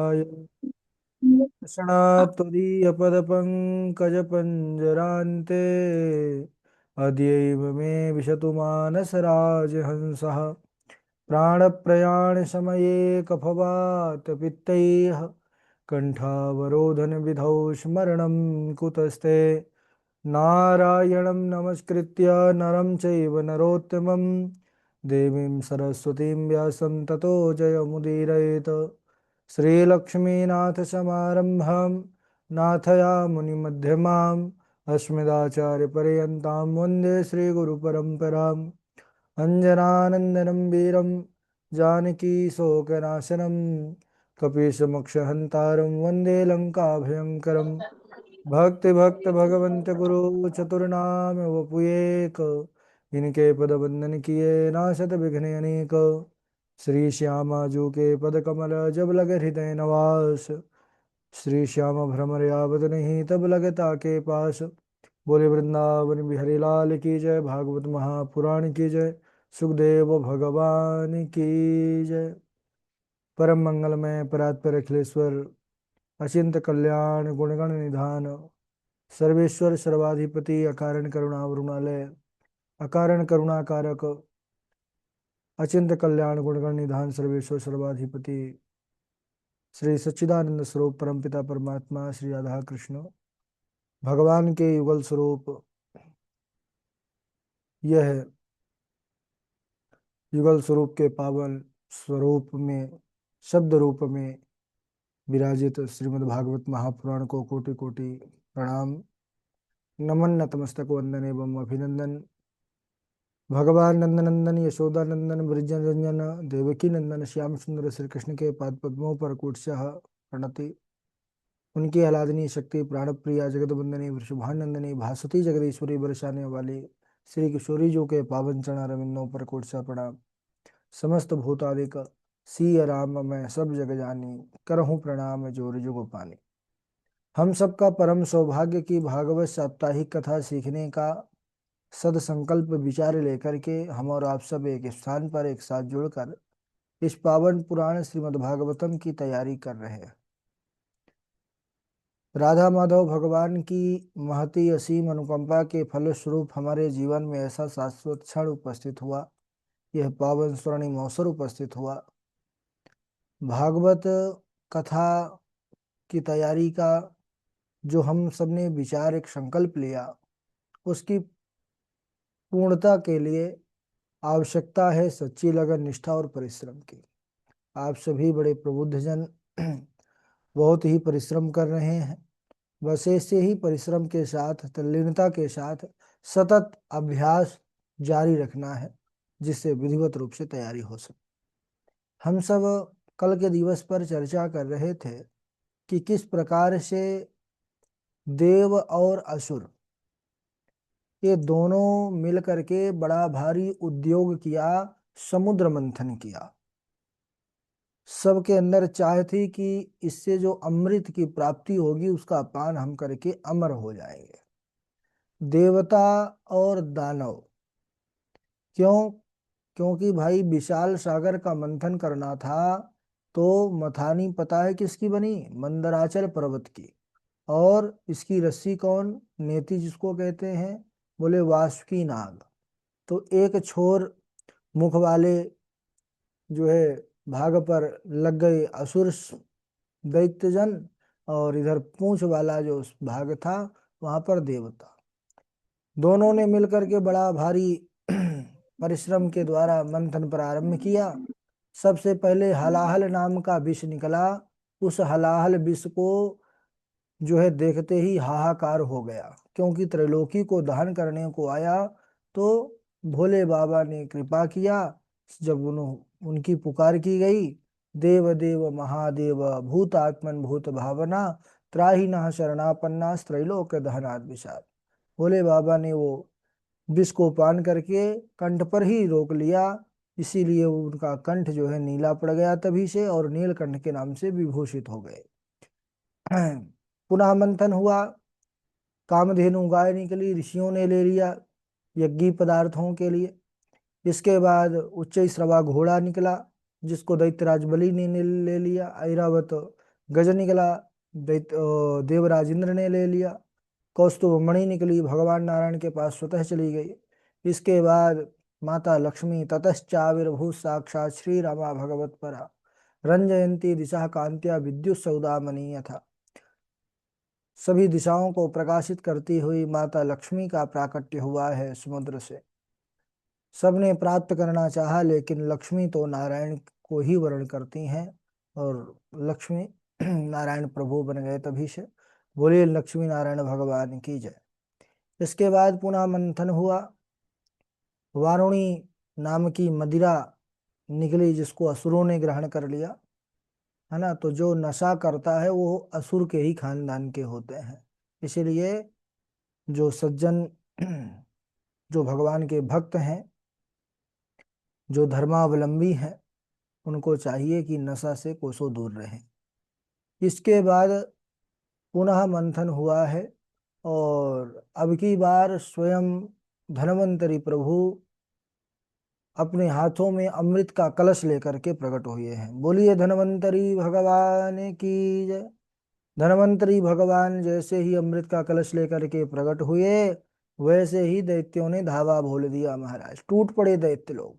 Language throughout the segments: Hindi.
कृष्णाय कृष्णात्वदीयपदपङ्कजपञ्जरान्ते अद्यैव मे विशतु मानसराजहंसः प्राणप्रयाणसमये कफवातपित्तैः कण्ठावरोधनविधौ स्मरणं कुतस्ते नारायणं नमस्कृत्य नरं चैव नरोत्तमं देवीं सरस्वतीं व्यासं ततो जयमुदीरयेत् श्रीलक्ष्मीनाथसमारम्भां नाथयामुनिमध्यमाम् अस्मदाचार्यपर्यन्तां वन्दे श्रीगुरुपरम्पराम् अञ्जनानन्दनं वीरं जानकीशोकनाशनं कपीशमोक्षहन्तारं वन्दे लङ्काभयङ्करम् भक्ति भक्त भगवंत गुरु चतुर्नाम वपुएक इनके पद वंदन किए नाशत विघ्न अनेक श्री श्यामा जू के पद कमल जब लगे हृदय नवास श्री श्याम भ्रमर यावत नहीं तब लगे ताके पास बोले वृंदावन बिहारी लाल की जय भागवत महापुराण की जय सुखदेव भगवान की जय परम मंगलमय परात्पर अखिलेश्वर अचिंत कल्याण गुणगण निधान सर्वेश्वर सर्वाधिपति अकारण करुणा वरुणालय अकारण करुणाकारक अचिंत कल्याण गुणगण निधान सर्वेश्वर सर्वाधिपति श्री सच्चिदानंद स्वरूप परमपिता परमात्मा श्री राधा कृष्ण भगवान के युगल स्वरूप यह युगल स्वरूप के पावन स्वरूप में शब्द रूप में विराजित श्रीमद् भागवत महापुराण को कोटि कोटि प्रणाम नमन नतमस्तक वंदन एवं अभिनंदन। भगवान नंदनंदन यशोदा नंदन ब्रजरंजन देवकी नंदन श्याम सुंदर श्री कृष्ण के पाद पद्मों पर कूटशः प्रणति। उनकी आराधनीय शक्ति प्राणप्रिया जगतवंदनी वृषभानंदनी भासुती जगदीश्वरी बरसाने वाली श्री किशोरी जो के पावन चरण रविंदों पर कूटशः प्रणाम। समस्त भूतादिक सिय राम मैं सब जग जानी करहूँ प्रणाम जोर जुग पानी। हम सबका परम सौभाग्य की भागवत साप्ताहिक कथा सीखने का सद संकल्प विचार लेकर के हम और आप सब एक स्थान पर एक साथ जुड़कर इस पावन पुराण श्रीमद् भागवतम की तैयारी कर रहे हैं। राधा माधव भगवान की महती असीम अनुकंपा के फलस्वरूप हमारे जीवन में ऐसा शाश्वत क्षण उपस्थित हुआ, यह पावन स्वर्णिम अवसर उपस्थित हुआ। भागवत कथा की तैयारी का जो हम सबने विचार एक संकल्प लिया, उसकी पूर्णता के लिए आवश्यकता है सच्ची लगन निष्ठा और परिश्रम की। आप सभी बड़े प्रबुद्धजन बहुत ही परिश्रम कर रहे हैं। बस ऐसे ही परिश्रम के साथ तल्लीनता के साथ सतत अभ्यास जारी रखना है, जिससे विधिवत रूप से तैयारी हो सके। हम सब कल के दिवस पर चर्चा कर रहे थे कि किस प्रकार से देव और असुर ये दोनों मिल करके बड़ा भारी उद्योग किया, समुद्र मंथन किया। सबके अंदर चाह थी कि इससे जो अमृत की प्राप्ति होगी उसका पान हम करके अमर हो जाएंगे। देवता और दानव, क्यों? क्योंकि भाई विशाल सागर का मंथन करना था, तो मथानी पता है किसकी बनी? मंदराचल पर्वत की। और इसकी रस्सी कौन? नेति जिसको कहते हैं, बोले वासुकी नाग। तो एक छोर मुख वाले जो है भाग पर लग गए असुर दैत्यजन, और इधर पूंछ वाला जो भाग था वहां पर देवता। दोनों ने मिलकर के बड़ा भारी परिश्रम के द्वारा मंथन प्रारंभ किया। सबसे पहले हलाहल नाम का विष निकला। उस हलाहल विष को जो है देखते ही हाहाकार हो गया, क्योंकि त्रैलोकी को दहन करने को आया। तो भोले बाबा ने कृपा किया। जब उनकी पुकार की गई, देव देव महादेव भूतात्मन भूत भावना त्राहि नः शरणापन्ना त्रैलोक दहनाद विषाद। भोले बाबा ने वो विष को पान करके कंठ पर ही रोक लिया, इसीलिए उनका कंठ जो है नीला पड़ गया तभी से, और नीलकंठ के नाम से विभूषित हो गए। पुनः मंथन हुआ, कामधेनु गाय निकली, ऋषियों ने ले लिया यज्ञी पदार्थों के लिए। इसके बाद उच्च श्रवा घोड़ा निकला, जिसको दैत्यराज बलि ने ले लिया। ऐरावत गज निकला, देवराज इंद्र ने ले लिया। कौस्तुभ मणि निकली, भगवान नारायण के पास स्वतः चली गई। इसके बाद माता लक्ष्मी ततश्चाविर्भूत साक्षात श्री रामा भगवत परा, रंजयंती दिशा कांत्या विद्युत सौदामनी यथा। सभी दिशाओं को प्रकाशित करती हुई माता लक्ष्मी का प्राकट्य हुआ है समुद्र से। सबने प्राप्त करना चाहा, लेकिन लक्ष्मी तो नारायण को ही वर्ण करती हैं, और लक्ष्मी नारायण प्रभु बन गए तभी से। बोलिए लक्ष्मी नारायण भगवान की जय। इसके बाद पुनः मंथन हुआ। वारुणी नाम की मदिरा निकली, जिसको असुरों ने ग्रहण कर लिया, है ना। तो जो नशा करता है वो असुर के ही खानदान के होते हैं। इसीलिए जो सज्जन जो भगवान के भक्त हैं, जो धर्मावलंबी हैं, उनको चाहिए कि नशा से कोसों दूर रहें। इसके बाद पुनः मंथन हुआ है, और अब की बार स्वयं धन्वंतरी प्रभु अपने हाथों में अमृत का कलश लेकर के प्रकट हुए हैं। बोलिए धन्वंतरी भगवान की जय। धन्वंतरी भगवान जैसे ही अमृत का कलश लेकर के प्रकट हुए, वैसे ही दैत्यों ने धावा बोल दिया महाराज। टूट पड़े दैत्य लोग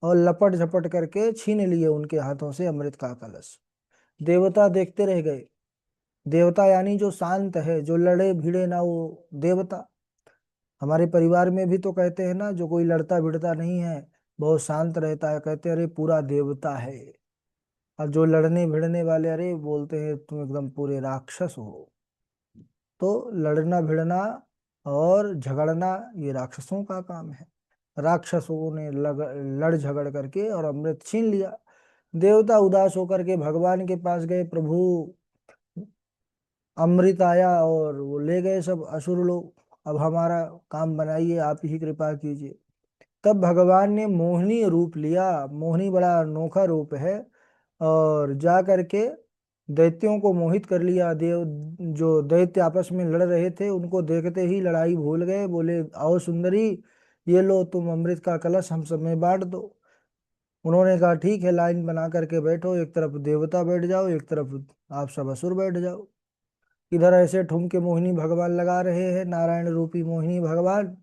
और लपट झपट करके छीन लिए उनके हाथों से अमृत का कलश। देवता देखते रह गए। देवता यानी जो शांत है, जो लड़े भिड़े ना, वो देवता। हमारे परिवार में भी तो कहते हैं ना, जो कोई लड़ता भिड़ता नहीं है, बहुत शांत रहता है, कहते हैं अरे पूरा देवता है। और जो लड़ने भिड़ने वाले, अरे बोलते हैं तुम एकदम पूरे राक्षस हो। तो लड़ना भिड़ना और झगड़ना ये राक्षसों का काम है। राक्षसों ने लड़ झगड़ करके और अमृत छीन लिया। देवता उदास होकर के भगवान के पास गए, प्रभु अमृत आया और वो ले गए सब असुर लोग, अब हमारा काम बनाइए, आप ही कृपा कीजिए। तब भगवान ने मोहिनी रूप लिया। मोहिनी बड़ा अनोखा रूप है, और जा करके दैत्यों को मोहित कर लिया। देव जो दैत्य आपस में लड़ रहे थे, उनको देखते ही लड़ाई भूल गए। बोले आओ सुंदरी, ये लो तुम अमृत का कलश हम सब में बांट दो। उन्होंने कहा ठीक है, लाइन बना करके बैठो, एक तरफ देवता बैठ जाओ, एक तरफ आप सब असुर बैठ जाओ। इधर ऐसे ठुमके मोहिनी भगवान लगा रहे हैं, नारायण रूपी मोहिनी भगवान,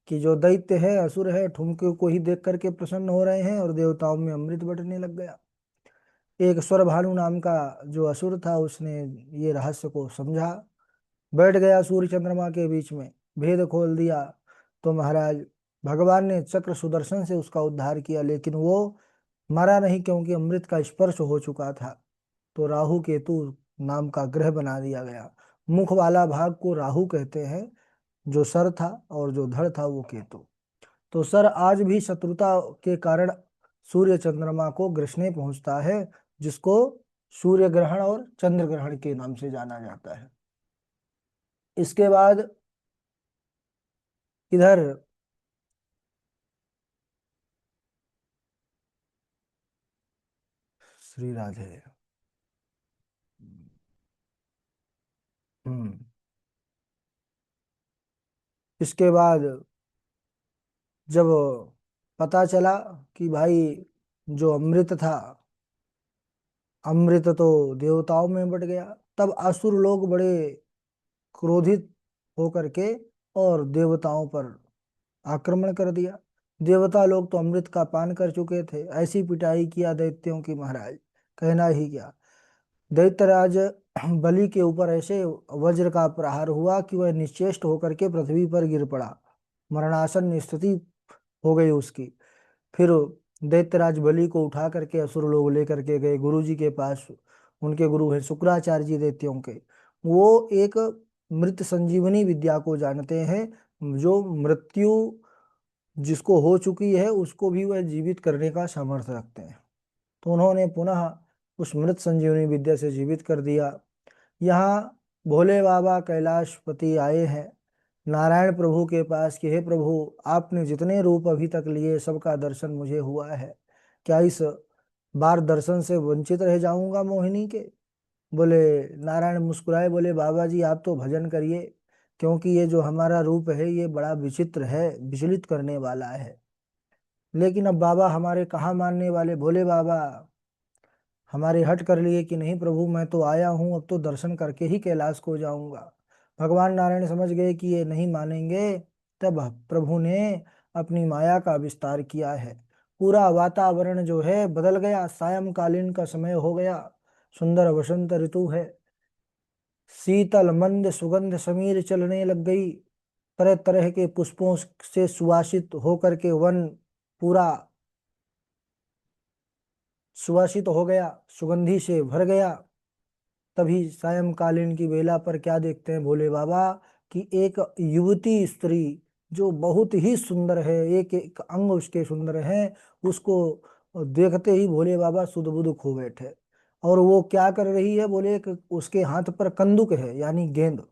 कि जो दैत्य है असुर है ठुमके को ही देख करके प्रसन्न हो रहे हैं, और देवताओं में अमृत बटने लग गया। एक स्वर भानु नाम का जो असुर था, उसने ये रहस्य को समझा, बैठ गया सूर्य चंद्रमा के बीच में, भेद खोल दिया। तो महाराज भगवान ने चक्र सुदर्शन से उसका उद्धार किया, लेकिन वो मरा नहीं, क्योंकि अमृत का स्पर्श हो चुका था। तो राहु केतु नाम का ग्रह बना दिया गया। मुख वाला भाग को राहु कहते हैं, जो सर था, और जो धड़ था वो केतु। तो सर आज भी शत्रुता के कारण सूर्य चंद्रमा को ग्रसने पहुंचता है, जिसको सूर्य ग्रहण और चंद्र ग्रहण के नाम से जाना जाता है। इसके बाद इधर श्री राधे। हम्म। इसके बाद जब पता चला कि भाई जो अमृत था, अमृत तो देवताओं में बट गया, तब असुर लोग बड़े क्रोधित होकर के और देवताओं पर आक्रमण कर दिया। देवता लोग तो अमृत का पान कर चुके थे, ऐसी पिटाई किया दैत्यों की महाराज, कहना ही क्या। दैत्यराज बलि के ऊपर ऐसे वज्र का प्रहार हुआ कि वह निश्चेष्ट होकर के पृथ्वी पर गिर पड़ा, मरणासन स्थिति हो गई उसकी। फिर दैत्यराज बलि को उठा करके असुर लोग लेकर के गए गुरु जी के पास। उनके गुरु हैं शुक्राचार्य जी दैत्यों के। वो एक मृत संजीवनी विद्या को जानते हैं, जो मृत्यु जिसको हो चुकी है उसको भी वह जीवित करने का सामर्थ्य रखते हैं। तो उन्होंने पुनः उस मृत संजीवनी विद्या से जीवित कर दिया। यहाँ भोले बाबा कैलाशपति आए हैं नारायण प्रभु के पास कि हे प्रभु, आपने जितने रूप अभी तक लिए सबका दर्शन मुझे हुआ है, क्या इस बार दर्शन से वंचित रह जाऊंगा मोहिनी के। बोले नारायण मुस्कुराए, बोले बाबा जी आप तो भजन करिए, क्योंकि ये जो हमारा रूप है ये बड़ा विचित्र है, विचलित करने वाला है। लेकिन अब बाबा हमारे कहाँ मानने वाले। भोले बाबा हमारे हट कर लिए कि नहीं प्रभु, मैं तो आया हूँ, अब तो दर्शन करके ही कैलाश को जाऊंगा। भगवान नारायण समझ गए कि ये नहीं मानेंगे। तब प्रभु ने अपनी माया का विस्तार किया है। पूरा वातावरण जो है बदल गया। सायंकालीन का समय हो गया। सुंदर वसंत ऋतु है। शीतल मंद सुगंध समीर चलने लग गई। तरह तरह के पुष्पों से सुवासित होकर के वन पूरा सुवासित हो गया, सुगंधी से भर गया। तभी सायंकालीन की बेला पर क्या देखते हैं भोले बाबा कि एक युवती स्त्री जो बहुत ही सुंदर है, एक एक अंग उसके सुंदर है, उसको देखते ही भोले बाबा सुध बुध खो बैठे। और वो क्या कर रही है बोले, कि उसके हाथ पर कंदुक है यानी गेंद,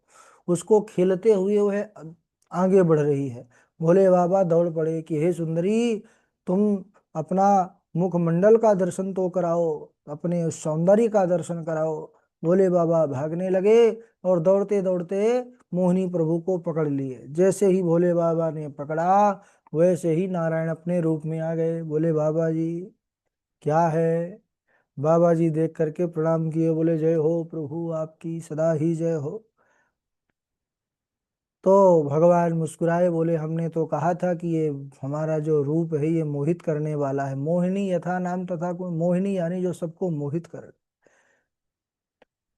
उसको खेलते हुए वह आगे बढ़ रही है। भोले बाबा दौड़ पड़े कि हे सुंदरी, तुम अपना मुखमंडल का दर्शन तो कराओ, अपने उस सौंदर्य का दर्शन कराओ। भोले बाबा भागने लगे और दौड़ते दौड़ते मोहिनी प्रभु को पकड़ लिए। जैसे ही भोले बाबा ने पकड़ा, वैसे ही नारायण अपने रूप में आ गए। बोले बाबा जी क्या है। बाबा जी देख करके प्रणाम किए, बोले जय हो प्रभु, आपकी सदा ही जय हो। तो भगवान मुस्कुराए, बोले हमने तो कहा था कि ये हमारा जो रूप है ये मोहित करने वाला है। मोहिनी यथा नाम तथा कोई, मोहिनी यानी जो सबको मोहित करे।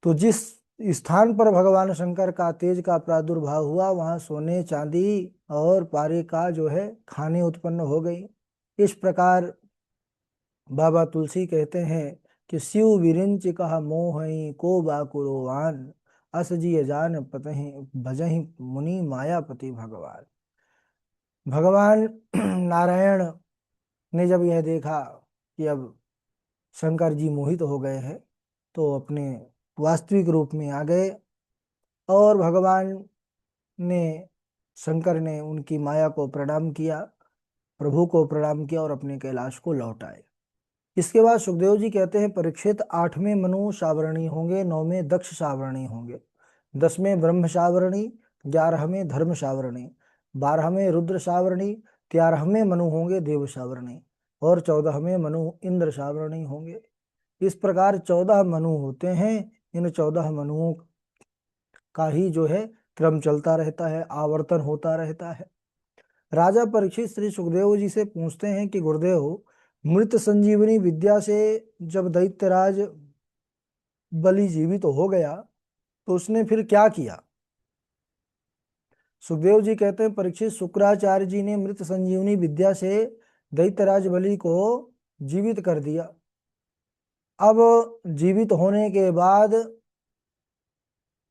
तो जिस स्थान पर भगवान शंकर का तेज का प्रादुर्भाव हुआ, वहां सोने चांदी और पारे का जो है खाने उत्पन्न हो गई। इस प्रकार बाबा तुलसी कहते हैं कि शिव विरिंच कहा मोहई को बाकुरोवान, अस जिय जान पतहि भजहि मुनि मायापति भगवान। भगवान नारायण ने जब यह देखा कि अब शंकर जी मोहित हो गए हैं, तो अपने वास्तविक रूप में आ गए और भगवान ने शंकर ने उनकी माया को प्रणाम किया, प्रभु को प्रणाम किया और अपने कैलाश को लौट आए। इसके बाद सुखदेव जी कहते हैं परीक्षित, 8वें मनु सावरणी होंगे, 9वें दक्ष सावरणी होंगे, 10वें ब्रह्म सावरणी, 11वें धर्म सावरणी, 12वें रुद्र सावरणी, 13वें मनु होंगे देव सावरणी और 14वें मनु इंद्र सावरणी होंगे। इस प्रकार 14 मनु होते हैं। इन 14 मनुओं का ही जो है क्रम चलता रहता है, आवर्तन होता रहता है। राजा परीक्षित श्री सुखदेव जी से पूछते हैं कि गुरुदेव, मृत संजीवनी विद्या से जब दैत्यराज बलि जीवित हो गया तो उसने फिर क्या किया। सुखदेव जी कहते हैं परीक्षित, शुक्राचार्य जी ने मृत संजीवनी विद्या से दैत्यराज बलि को जीवित कर दिया। अब जीवित होने के बाद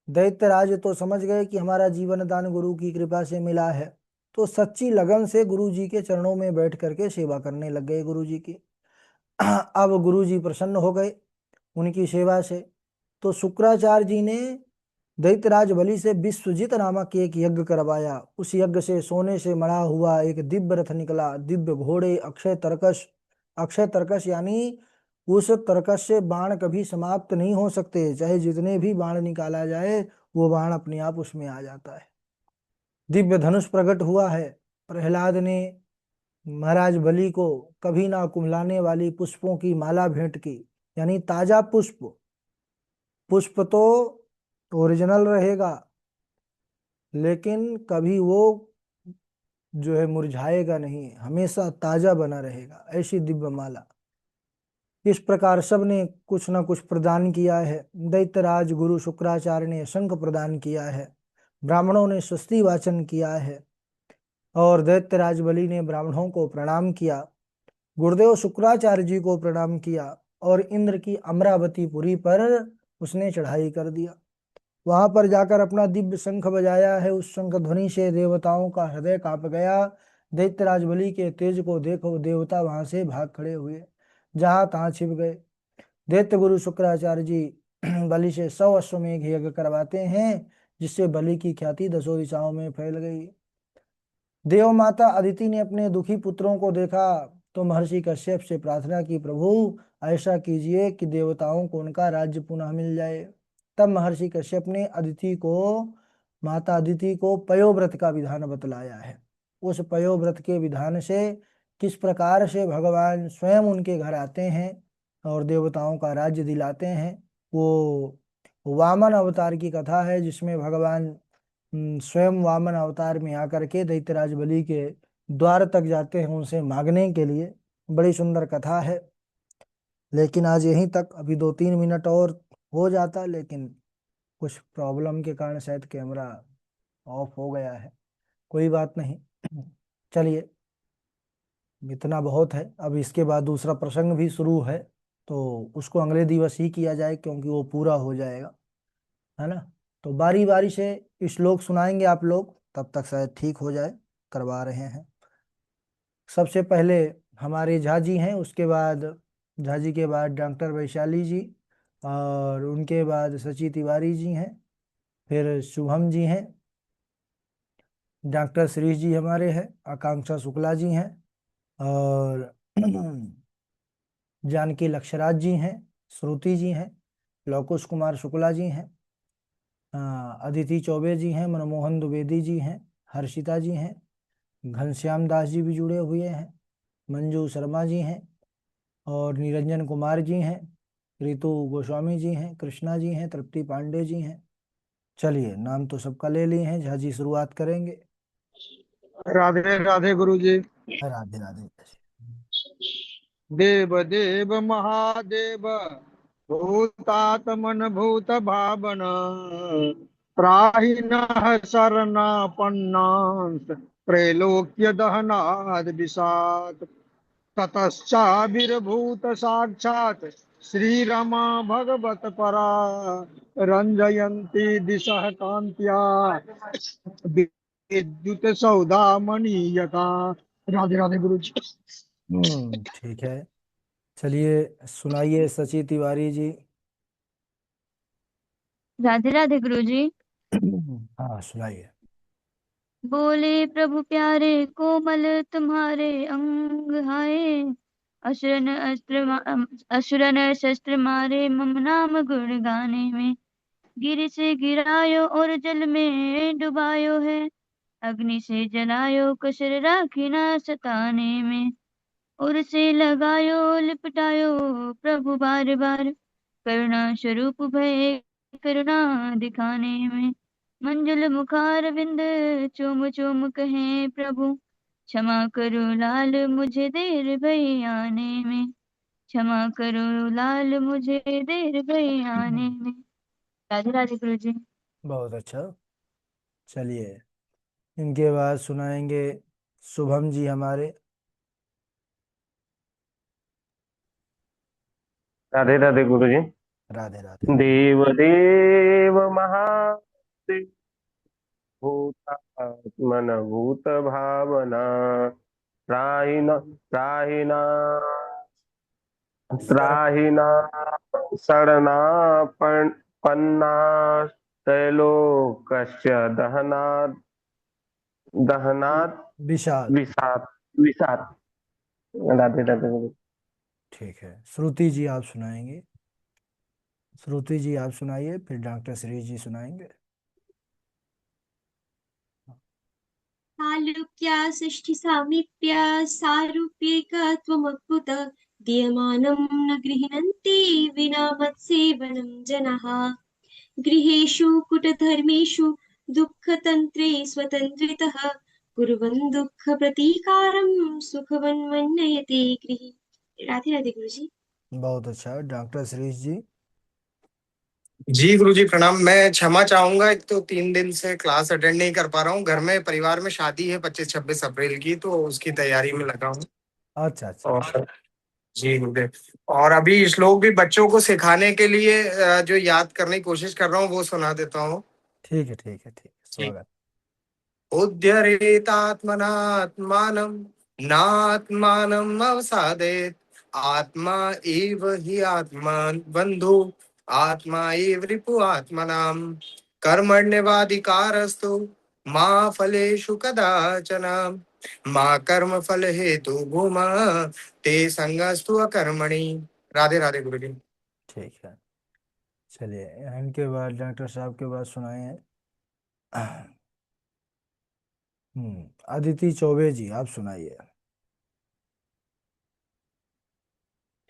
दैत्यराज तो समझ गए कि हमारा जीवन दान गुरु की कृपा से मिला है, तो सच्ची लगन से गुरु जी के चरणों में बैठ करके सेवा करने लग गए गुरु जी की। अब गुरु जी प्रसन्न हो गए उनकी सेवा से। तो शुक्राचार्य जी ने दैत्यराज बलि से विश्वजित नामक एक यज्ञ करवाया। उस यज्ञ से सोने से मढ़ा हुआ एक दिव्य रथ निकला, दिव्य घोड़े, अक्षय तरकश। अक्षय तरकश यानी उस तरकश से बाण कभी समाप्त नहीं हो सकते, चाहे जितने भी बाण निकाला जाए वो बाण अपने आप उसमें आ जाता है। दिव्य धनुष प्रकट हुआ है। प्रहलाद ने महाराज बलि को कभी ना कुम्हलाने वाली पुष्पों की माला भेंट की, यानी ताजा पुष्प। पुष्प तो ओरिजिनल रहेगा, लेकिन कभी वो जो है मुरझाएगा नहीं, हमेशा ताजा बना रहेगा, ऐसी दिव्य माला। इस प्रकार सब ने कुछ न कुछ प्रदान किया है। दैत्यराज गुरु शुक्राचार्य ने शंख प्रदान किया है, ब्राह्मणों ने स्वस्ति वाचन किया है और दैत्यराज बलि ने ब्राह्मणों को प्रणाम किया। गुरुदेव शुक्राचार्य जी को प्रणाम किया और इंद्र की अमरावती पुरी पर उसने चढ़ाई कर दिया। वहां पर जाकर अपना दिव्य शंख बजाया है। उस शंख ध्वनि से देवताओं का हृदय कांप गया। दैत्यराज बलि के तेज को देखो देवता वहां से भाग खड़े हुए, जहां तहां छिप गए। दैत्य गुरु शुक्राचार्य जी बलि से 100 अश्वमेघ यज्ञ करवाते हैं, जिससे बलि की ख्याति दसों दिशाओं में फैल गई। देव माता अदिति ने अपने दुखी पुत्रों को देखा तो महर्षि कश्यप से प्रार्थना की, प्रभु ऐसा कीजिए कि देवताओं को उनका राज्य पुनः मिल जाए। तब महर्षि कश्यप ने अदिति को, माता अदिति को पयोव्रत का विधान बतलाया है। उस पयोव्रत के विधान से किस प्रकार से भगवान स्वयं उनके घर आते हैं और देवताओं का राज्य दिलाते हैं। वो वामन अवतार की कथा है, जिसमें भगवान स्वयं वामन अवतार में आकर के दैत्यराज बलि के द्वार तक जाते हैं उनसे मांगने के लिए। बड़ी सुंदर कथा है। लेकिन आज यहीं तक, अभी 2-3 मिनट और हो जाता, लेकिन कुछ प्रॉब्लम के कारण शायद कैमरा ऑफ हो गया है। कोई बात नहीं, चलिए, इतना बहुत है। अब इसके बाद दूसरा प्रसंग भी शुरू है, तो उसको अगले दिवस ही किया जाए, क्योंकि वो पूरा हो जाएगा, है ना। तो बारी बारी से श्लोक सुनाएंगे आप लोग, तब तक शायद ठीक हो जाए, करवा रहे हैं। सबसे पहले हमारे झा जी हैं, उसके बाद झा जी के बाद डॉक्टर वैशाली जी, और उनके बाद सची तिवारी जी हैं, फिर शुभम जी हैं, डॉक्टर श्रीश जी हमारे हैं, आकांक्षा शुक्ला जी हैं, और जानकी लक्षराज जी हैं, श्रुति जी हैं, लौकुश कुमार शुक्ला जी हैं, अदिति चौबे जी हैं, मनमोहन द्विवेदी जी हैं, हर्षिता जी हैं, घनश्याम दास जी भी जुड़े हुए हैं, मंजू शर्मा जी हैं, और निरंजन कुमार जी हैं, रितु गोस्वामी जी हैं, कृष्णा जी हैं, तृप्ति पांडे जी हैं। चलिए, नाम तो सबका ले लिए हैं, झा जी शुरुआत करेंगे। राधे राधे गुरु जी। राधे राधे। देव देव महादेव भूतात्मन भूत भावन त्राहि नः शरणापन्नांस त्रैलोक्य दहनाद विषाद ततश्चाभिर्भूत साक्षात् श्रीरमा भगवत परा रंजयन्ती दिशः कान्त्या विद्युत सौदामणि यथा। राधे राधे गुरु जी। ठीक है। चलिए, सुनाइए सची तिवारी जी। राधे राधे गुरु जी। हाँ, सुनाइए। बोले प्रभु प्यारे कोमल तुम्हारे अंग हाय, असुरन असुरन शस्त्र मारे मम नाम गुण गाने में, गिर से गिरायो और जल में डुबायो है, अग्नि से जलायो कसर राखी ना सताने में, और से लगायो लिपटायो प्रभु बार बार, करुणा स्वरूप भय करुणा दिखाने में, मंजुल मुखार विंद चूम चूम कहे प्रभु, क्षमा करो लाल मुझे देर भई आने में, क्षमा करो लाल मुझे देर भई आने में। राधे राधे गुरु जी। बहुत अच्छा। चलिए, इनके बाद सुनाएंगे शुभम जी हमारे। राधे राधे गुरु जी। राधे राधे। देव देव महादेव भूतात्मन भूत भावना त्राहिना त्राहिना शरणापन्ना त्रैलोक्यस्य दहनात् विशाल। विषाद विषाद। राधे राधे गुरु। ठीक है, श्रुति जी आप सुनाएंगे। श्रुति जी आप सुनाइए, फिर डॉक्टर श्री जी सुनाएंगे। तालुक्या षष्ठीसामीप्य सारूप्येकत्वमद्भुत दीयमानं न गृह्णन्ति विना मत्सेवनं जनाः गृहेषु कुटधर्मेषु दुःखतन्त्रे स्वतन्त्रितः कुर्वन् दुःखप्रतीकारं सुखवन्मन्यते गृहे। राधे राधे गुरुजी। बहुत अच्छा, डॉक्टर श्री जी। जी गुरु जी प्रणाम। मैं क्षमा चाहूंगा, एक तो 3 दिन से क्लास अटेंड नहीं कर पा रहा हूँ। घर में परिवार में शादी है 25-26 अप्रैल की, तो उसकी तैयारी में लगा हूँ। अच्छा अच्छा। और जी गुरुदेव। और अभी श्लोक भी बच्चों को सिखाने के लिए जो याद करने की कोशिश कर रहा हूँ वो सुना देता हूँ। ठीक है, ठीक है, ठीक है, जी। स्वागत। उद्धरेतात्मनात्मानं नात्मानं अवसादेत, आत्मा एव हि आत्मा बंधु, आत्मा एव रिपु आत्मनाम, कर्मण्यवाधिकारस्तु मा फलेषु कदाचन, मा कर्म फल हेतु भूमा ते संगस्तु अकर्मणि। राधे राधे गुरु जी। ठीक है। चलिए, इनके बाद डॉक्टर साहब के बाद सुनाए हैं। अदिति चौबे जी आप सुनाइए।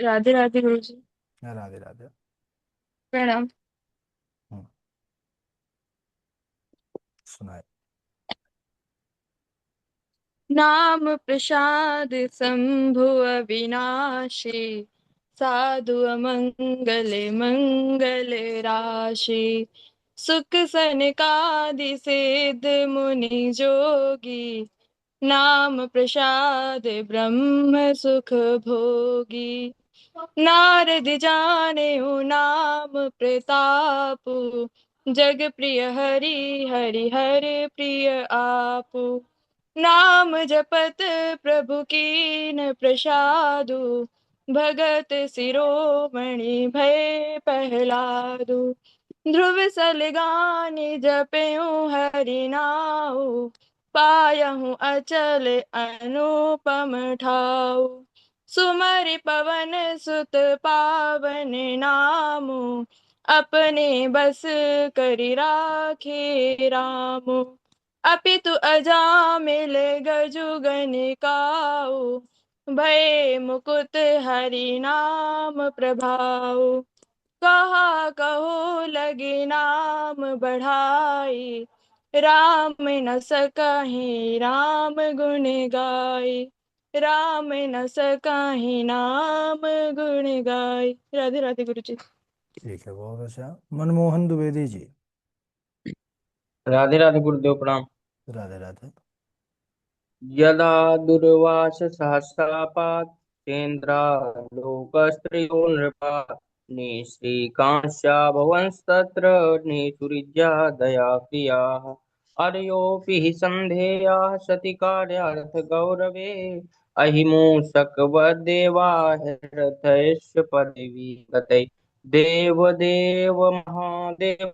राधे राधे गुरु जी। राधे राधे। प्रणाम। हम्म, सुनाए। नाम प्रसाद शंभु अविनाशी, साधु अमंगल मंगल राशि। सुख सनकादि सिद्ध मुनि जोगी, नाम प्रसाद ब्रह्म सुख भोगी। नारद जानेऊ नाम प्रतापु, जग प्रिय हरि हरि हर प्रिय आपु। नाम जपत प्रभु कीन प्रसादु, भगत शिरोमणि भय प्रहलादु। ध्रुव सलगानि जपेऊ हरि नाउ, पायहु अचल अनुपम ठाउ। सुमरि पवन सुत पावन नामु, अपने बस करि राखे रामु। अपितु अजामिल गजुगन काऊ, भय मुकुट हरि नाम प्रभाऊ। कहा कहो लगे नाम बढ़ाई, राम न सकहि राम गुण गाई। राम न सकहि नाम गुण गाई। राधे राधे गुरु जी। ठीक है, बहुत अच्छा। मनमोहन द्विवेदी जी। राधे राधे गुरुदेव प्रणाम। राधे राधे। यदा दुर्वास सहस्रापात चेन्द्रालोकस्त्रियो नृपा निःश्रीकांस्या भवंस्तत्र निसुरिज्या दया प्रियाः अर्योऽपि हि सन्धेयाः सति कार्यार्थ गौरवे अहिमूषकवद्देवा हृदयस्य पदवी गतै देव महादेव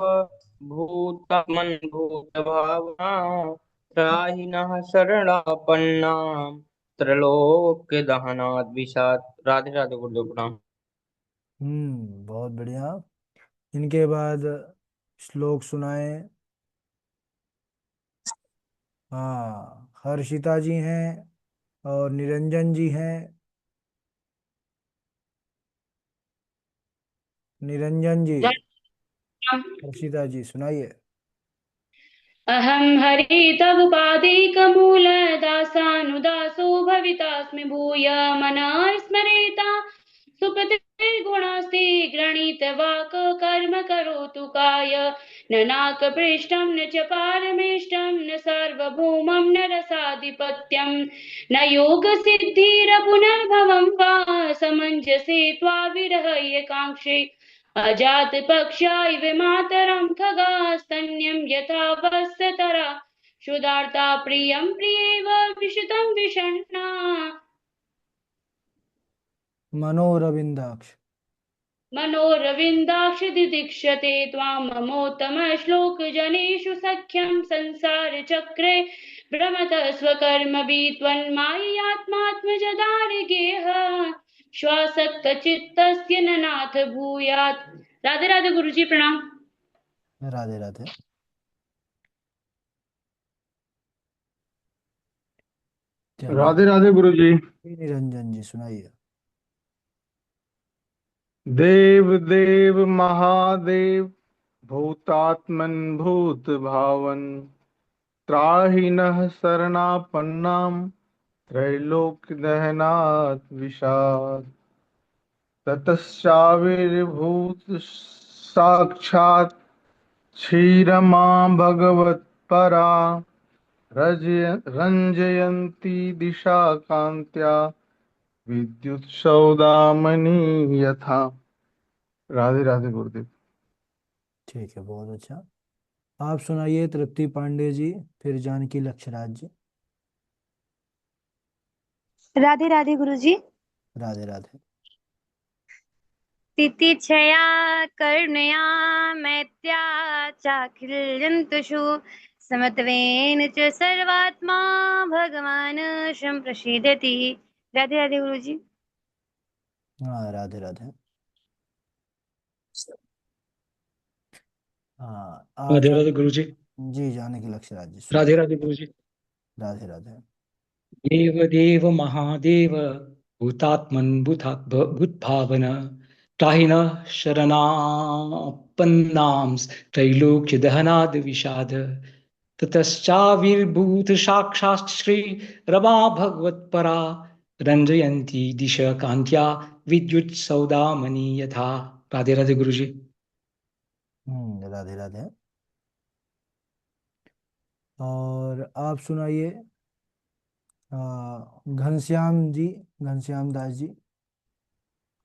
भूतमन् भूतभावना त्राहि नः शरणापन्नां त्रैलोक्य दहनात् विषाद। राधे राधे गुरुदेव प्रणाम। बहुत बढ़िया। इनके बाद श्लोक सुनाए। हाँ, हर्षिता जी हैं और निरंजन जी हैं। निरंजन जी, हर्षिता जी सुनाइए। अहं हरि तव पादैकमूल दासानुदासो भवितास्मि भूय मना स्मरेता सुपते गुणास्ते गृणीत वाक् कर्म करोतु काय न नाकपृष्ठं न च पारमेष्टं न सार्वभौमं न रसाधिपत्यं न योगसिद्धिरपुनर्भवं वा समञ्जसे त्वा विरहय्यकाङ्क्षे अजात पक्षा इव मातरं खगास्तन्यं यथा वत्सतरा क्षुधार्ता प्रियं प्रियेव विषितं विषण्णा। मनोरविंदाक्ष। मनोरविन्दाक्ष दिदीक्षते त्वां ममोत्तमश्लोकजनेषु सख्यं संसारचक्रे भ्रमतः स्वकर्मभिः त्वन्माययात्मात्मजदारिगेह श्वासक्तचित्तस्य न नाथ भूयात्। राधे राधे गुरु जी प्रणाम। राधे राधे। राधे राधे गुरु जी। निरंजन जी सुनाइए। देव देव महादेव भूतात्मन भूत भावन त्राहि नः शरणापन्नां त्रैलोक्य दहनात् विषाद। ततश्चाविर्भूत साक्षात् क्षीरमा भगवत्परा रंजयन्ती दिशा कांत्या विद्युत सौदामणि यथा। राधे राधे गुरुदेव। ठीक है, बहुत अच्छा। आप सुनाइए तृप्ति पांडे जी, फिर जानकी लक्षराज जी। राधे राधे गुरु जी। राधे राधे। तितिक्षया करुणया मैत्या चाखिलजन्तुषु समत्वेन च सर्वात्मा भगवान् सम्प्रसीदति। राधे राधे गुरु जी। हाँ, राधे राधे। हाँ, राधे राधे गुरु जी। जी जानकी लक्षराज जी राधे सुनाइए। राधे गुरु जी। राधे राधे। देव देव महादेव भूतात्मन भूतभावन त्राहिण शरणापन्नां त्रैलोक्य दहनाद विषाद ततश्चाविर्भूत साक्षात् श्री रमा भगवत्परा रंजयंती दिश कांत्या विद्युत सौदामणि यथा। राधे राधे गुरुजी। राधे राधे। और आप सुनाइए घनश्याम जी, घनश्याम दास जी।